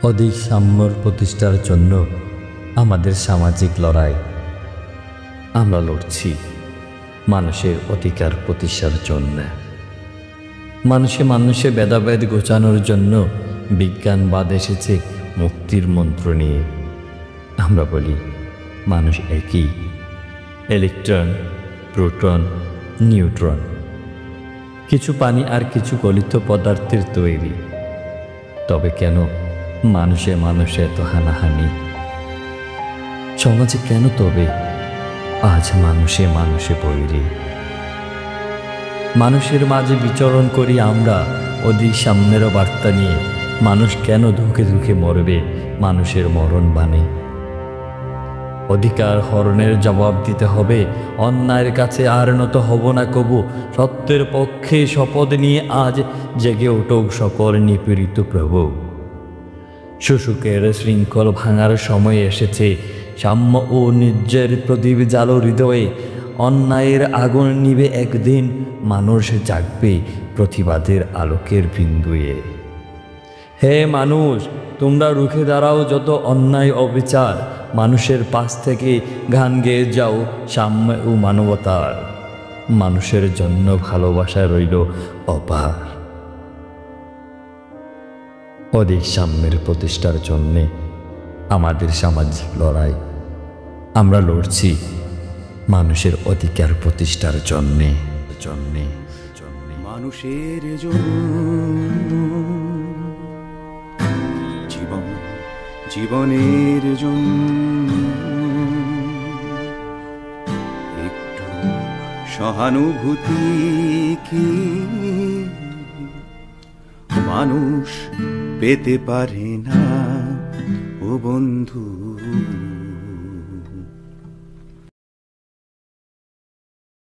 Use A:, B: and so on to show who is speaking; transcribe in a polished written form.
A: অধিক সাম্যর প্রতিষ্ঠার জন্য আমাদের সামাজিক লড়াই। আমরা লড়ছি মানুষের অধিকার প্রতিষ্ঠার জন্য। মানুষে ভেদাভেদ ঘোচানোর জন্য বিজ্ঞানবাদ এসেছে মুক্তির মন্ত্র নিয়ে। আমরা বলি মানুষ একই, ইলেকট্রন, প্রোটন, নিউট্রন, কিছু পানি আর কিছু গলিত পদার্থের তৈরি। তবে কেন মানুষে এত হানাহানি? সমাজে কেন তবে আজ মানুষে বৈরী? মানুষের মাঝে বিচরণ করি আমরা অধিক সাম্যের বার্তা নিয়ে। মানুষ কেন ধুকে ধুকে মরবে মানুষের মরণ বাণী? অধিকার হরণের জবাব দিতে হবে, অন্যায়ের কাছে আর নত হব না কবু। সত্যের পক্ষে শপথ নিয়ে আজ জেগে উঠুক সকল নিপীড়িত প্রভু। শুশুকের শৃঙ্খল ভাঙার সময় এসেছে, সাম্য ও ন্যায্যের প্রদীপ জালো হৃদয়ে। অন্যায়ের আগুন নিবে একদিন, মানুষ জাগবে প্রতিবাদের আলোকের বিন্দুয়ে। হে মানুষ, তোমরা রুখে দাঁড়াও যত অন্যায় অবিচার। মানুষের পাশ থেকে গান গেয়ে যাও সাম্য ও মানবতার। মানুষের জন্য ভালোবাসা রইল অপার। অধিক সাম্যের প্রতিষ্ঠার জন্যে আমাদের সামাজিক লড়াই। আমরা লড়ছি মানুষের অধিকার প্রতিষ্ঠার জন্যে।
B: মানুষের জন্য, জীবনের জন্য একটু সহানুভূতি কি মানুষ পেতে পারে না ও বন্ধু?